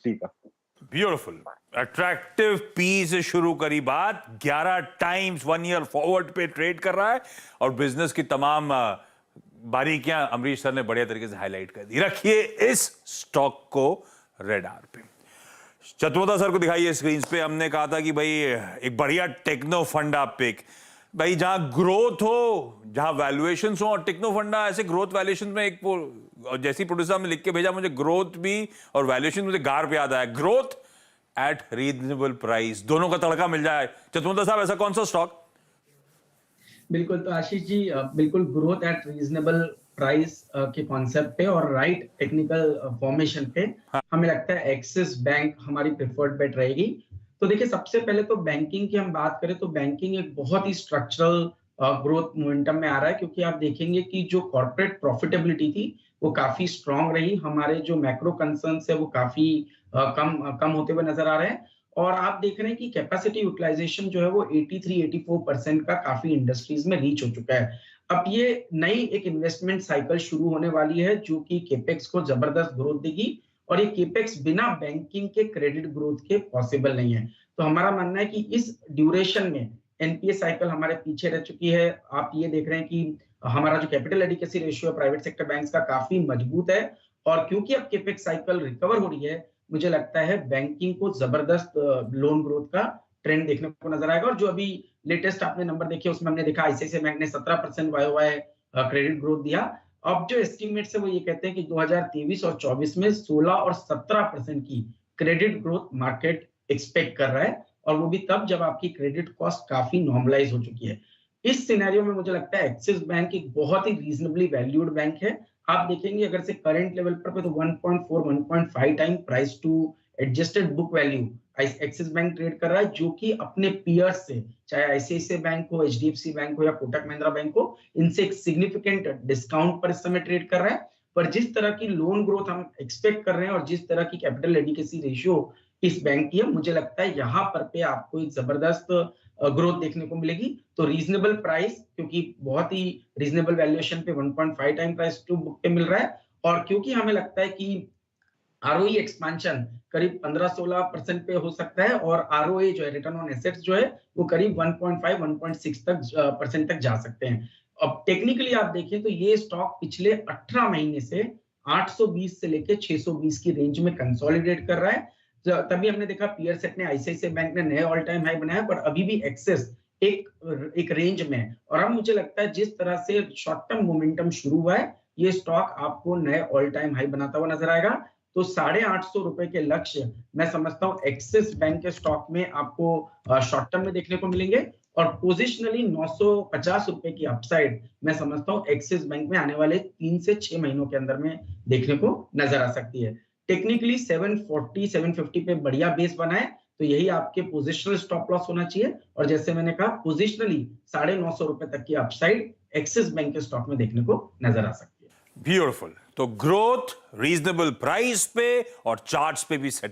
सी का। Beautiful. Attractive P से शुरू करी बात, 11 टाइम्स 1 ईयर फॉरवर्ड पे ट्रेड कर रहा है और बिजनेस की तमाम बारीकियां अमरीश सर ने बढ़िया तरीके से हाईलाइट कर दी। रखिए इस स्टॉक को रेडार पे। चतुर्वेदा सर को दिखाइए स्क्रीन पे। हमने कहा था कि भाई एक बढ़िया टेक्नो फंडा पिक, भाई जहां ग्रोथ हो, जहां वैल्यूएशन हो। और टेक्नो फंडा ऐसे ग्रोथ वैल्यूएशन में एक जैसी प्रोड्यूसर ने लिख के भेजा मुझे, ग्रोथ भी और वैल्यूएशन मुझे गार पे याद आया। ग्रोथ एट रीजनेबल प्राइस, दोनों का तड़का मिल जाए। चतुर्वेदा साहब, ऐसा कौन सा स्टॉक? बिल्कुल, तो आशीष जी बिल्कुल ग्रोथ एट रीजनेबल प्राइस के कॉन्सेप्ट पे और राइट टेक्निकल फॉर्मेशन पे हमें लगता है एक्सिस बैंक हमारी प्रेफर्ड बेट रहेगी। तो देखिए, सबसे पहले तो बैंकिंग की हम बात करें तो बैंकिंग एक बहुत ही स्ट्रक्चरल ग्रोथ मोमेंटम में आ रहा है, क्योंकि आप देखेंगे कि जो कॉर्पोरेट प्रॉफिटेबिलिटी थी वो काफी स्ट्रांग रही। हमारे जो मैक्रो कंसर्न्स है वो काफी कम होते हुए नजर आ रहे हैं। और आप देख रहे हैं कि कैपेसिटी यूटिलाइजेशन जो है वो 83-84% का काफी इंडस्ट्रीज में रीच हो चुका है। अब ये नई एक इन्वेस्टमेंट साइकिल शुरू होने वाली है जो कि केपेक्स को जबरदस्त ग्रोथ देगी, और ये केपेक्स बिना बैंकिंग के क्रेडिट ग्रोथ के पॉसिबल नहीं है। तो हमारा मानना है कि इस ड्यूरेशन में एनपीए साइकिल हमारे पीछे रह चुकी है। आप ये देख रहे हैं कि हमारा जो कैपिटल एडिक्वेसी रेशियो है प्राइवेट सेक्टर बैंक्स का काफी मजबूत है, और क्योंकि अब केपेक्स साइकिल रिकवर हो रही है, मुझे लगता है बैंकिंग को जबरदस्त लोन ग्रोथ का ट्रेंड देखने को नजर आएगा। और जो अभी लेटेस्ट आपने नंबर देखे उसमें हमने देखा आईसीआईसीआई बैंक ने 17% वाई क्रेडिट ग्रोथ दिया। अब जो एस्टिमेट्स है वो ये कहते हैं कि 2023 और 24 में 16 और 17% की क्रेडिट ग्रोथ मार्केट एक्सपेक्ट कर रहा है, और वो भी तब जब आपकी क्रेडिट कॉस्ट काफी नॉर्मलाइज हो चुकी है। इस सिनेरियो में मुझे लगता है एक्सिस बैंक एक बहुत ही रीजनेबली वैल्यूड बैंक है। आप देखेंगे अगर से करंट लेवल पर तो 1.4 1.5 time price to adjusted book value Axis bank trade कर रहा है, जो कि अपने पीयर्स से, चाहे आईसीआईसीआई बैंक हो, एचडीएफसी बैंक हो या कोटक महिंद्रा बैंक हो, इनसे एक सिग्निफिकेंट डिस्काउंट पर इस समय ट्रेड कर रहा है। पर जिस तरह की लोन ग्रोथ हम एक्सपेक्ट कर रहे हैं और जिस तरह की कैपिटल एडिक्वेसी रेशियो इस बैंक की है, मुझे लगता है यहाँ पर पे आपको एक जबरदस्त ग्रोथ देखने को मिलेगी। तो रीजनेबल प्राइस, क्योंकि बहुत ही रीजनेबल वैल्यूएशन पे 1.5 टाइम प्राइस टू बुक पे मिल रहा है, और क्योंकि हमें लगता है कि आरओई एक्सपेंशन करीब 15-16% पे हो सकता है, और आरओए जो है रिटर्न ऑन एसेट्स जो है वो करीब 1.5-1.6 तक परसेंट तक जा सकते हैं। अब टेक्निकली आप देखें तो ये स्टॉक पिछले 18 महीने से 820 से लेके 620 की रेंज में कंसोलिडेट कर रहा है। तभी हमने देखा पीयर सेट ने, आईसीआईसीआई बैंक ने नए ऑल टाइम हाई बनाया, पर अभी भी एक्सेस एक रेंज में। और अब मुझे लगता है जिस तरह से शॉर्ट टर्म मोमेंटम शुरू हुआ है, ये स्टॉक आपको नए ऑल टाइम हाई बनाता हुआ नजर आएगा। तो 850 रुपए के लक्ष्य मैं समझता हूं एक्सिस बैंक के स्टॉक में आपको शॉर्ट टर्म में देखने को मिलेंगे, और पोजिशनली 950 रुपए की अपसाइड मैं समझता हूं एक्सिस बैंक में आने वाले 3 से 6 महीनों के अंदर में देखने को नजर आ सकती है। टेक्निकली 740 750 पे बढ़िया बेस बना है, तो यही आपके पोजिशनल स्टॉप लॉस होना चाहिए। और जैसे मैंने कहा, पोजिशनली 950 रुपए तक की अपसाइड एक्सिस बैंक के स्टॉक में देखने को नजर आ सकती है। ब्यूटीफुल। तो ग्रोथ रीजनेबल प्राइस पे और चार्ट्स पे भी सेट